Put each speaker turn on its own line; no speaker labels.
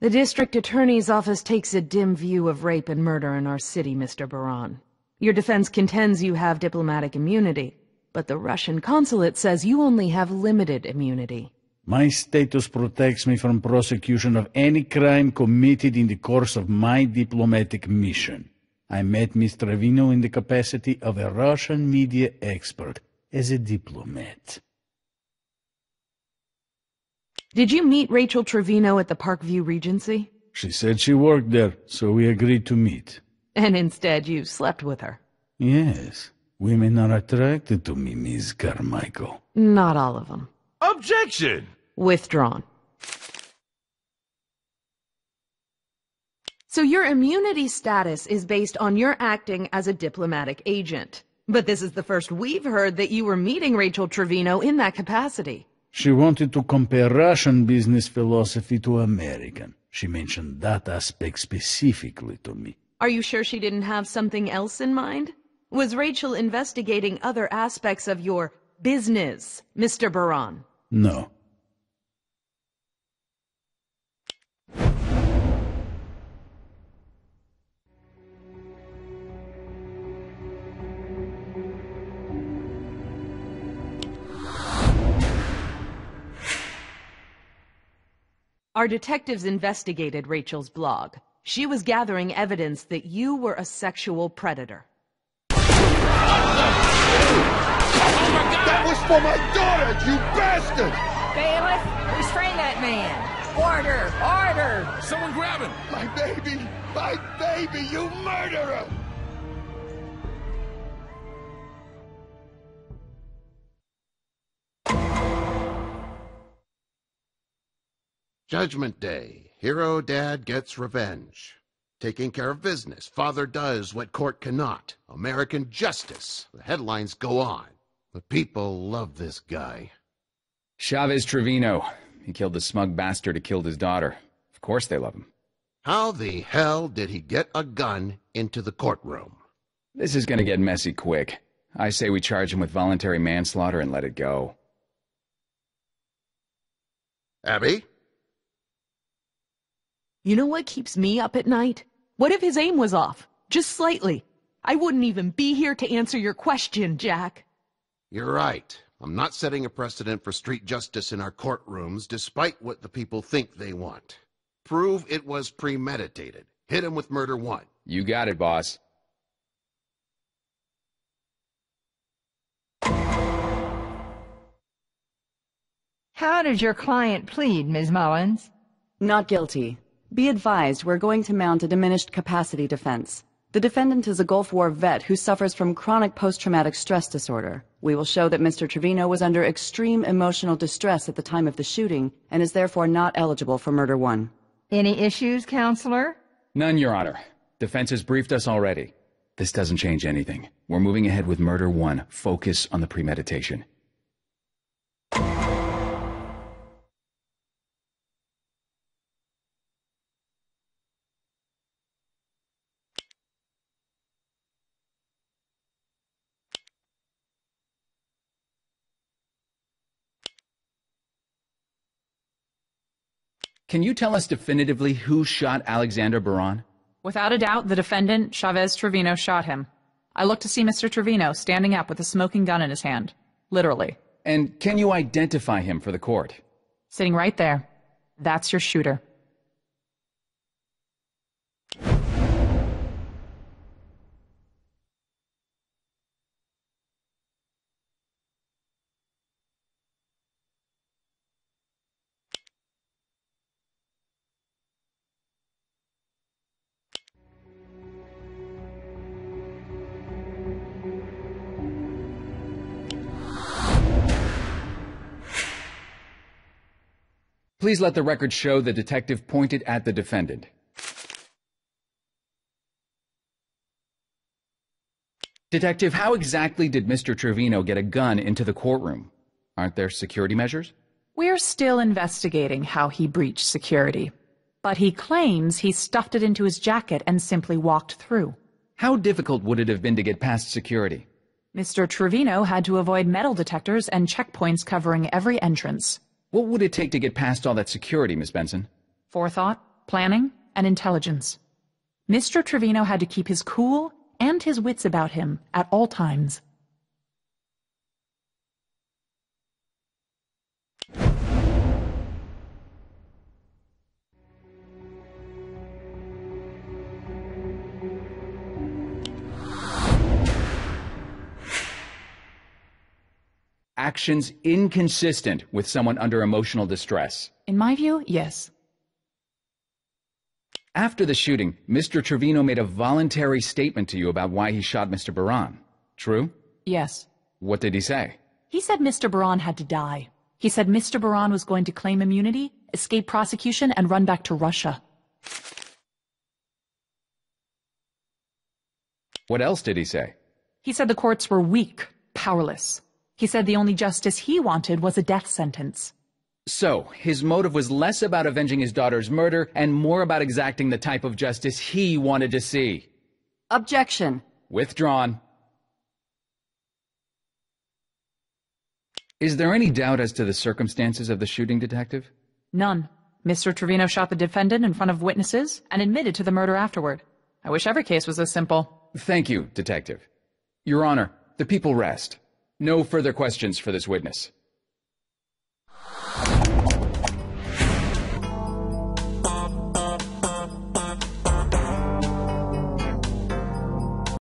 The district attorney's office takes a dim view of rape and murder in our city, Mr. Baran. Your defense contends you have diplomatic immunity, but the Russian consulate says you only have limited immunity.
My status protects me from prosecution of any crime committed in the course of my diplomatic mission. I met Miss Trevino in the capacity of a Russian media expert, as a diplomat.
Did you meet Rachel Trevino at the Parkview Regency?
She said she worked there, so we agreed to meet.
And instead you slept with her?
Yes. Women are attracted to me, Miss Carmichael.
Not all of them.
Objection!
Withdrawn. So your immunity status is based on your acting as a diplomatic agent. But this is the first we've heard that you were meeting Rachel Trevino in that capacity.
She wanted to compare Russian business philosophy to American. She mentioned that aspect specifically to me.
Are you sure she didn't have something else in mind? Was Rachel investigating other aspects of your business, Mr. Baran?
No.
Our detectives investigated Rachel's blog. She was gathering evidence that you were a sexual predator.
That was for my daughter, you bastard!
Bailiff, restrain that man! Order! Order!
Someone grab him!
My baby, you murderer!
Judgment Day. Hero Dad gets revenge. Taking care of business. Father does what court cannot. American justice. The headlines go on. The people love this guy.
Chavez Trevino. He killed the smug bastard who killed his daughter. Of course they love him.
How the hell did he get a gun into the courtroom?
This is gonna get messy quick. I say we charge him with voluntary manslaughter and let it go.
Abby?
You know what keeps me up at night? What if his aim was off? Just slightly. I wouldn't even be here to answer your question, Jack.
You're right. I'm not setting a precedent for street justice in our courtrooms, despite what the people think they want. Prove it was premeditated. Hit him with murder one.
You got it, boss.
How did your client plead, Ms. Mullins?
Not guilty. Be advised, we're going to mount a diminished capacity defense. The defendant is a Gulf War vet who suffers from chronic post-traumatic stress disorder. We will show that Mr. Trevino was under extreme emotional distress at the time of the shooting and is therefore not eligible for murder one.
Any issues, counselor?
None, Your Honor. Defense has briefed us already. This doesn't change anything. We're moving ahead with murder one. Focus on the premeditation. Can you tell us definitively who shot Alexander Baran?
Without a doubt, the defendant, Chavez Trevino, shot him. I looked to see Mr. Trevino standing up with a smoking gun in his hand. Literally.
And can you identify him for the court?
Sitting right there. That's your shooter.
Please let the record show the detective pointed at the defendant. Detective, how exactly did Mr. Trevino get a gun into the courtroom? Aren't there security measures?
We're still investigating how he breached security. But he claims he stuffed it into his jacket and simply walked through.
How difficult would it have been to get past security?
Mr. Trevino had to avoid metal detectors and checkpoints covering every entrance.
What would it take to get past all that security, Miss Benson?
Forethought, planning, and intelligence. Mr. Trevino had to keep his cool and his wits about him at all times.
Actions inconsistent with someone under emotional distress.
In my view, yes.
After the shooting, Mr. Trevino made a voluntary statement to you about why he shot Mr. Baran. True?
Yes.
What did he say?
He said Mr. Baran had to die. He said Mr. Baran was going to claim immunity, escape prosecution, and run back to Russia.
What else did he say?
He said the courts were weak, powerless. He said the only justice he wanted was a death sentence.
So, his motive was less about avenging his daughter's murder and more about exacting the type of justice he wanted to see.
Objection.
Withdrawn. Is there any doubt as to the circumstances of the shooting, Detective?
None. Mr. Trevino shot the defendant in front of witnesses and admitted to the murder afterward. I wish every case was this simple.
Thank you, Detective. Your Honor, the people rest. No further questions for this witness.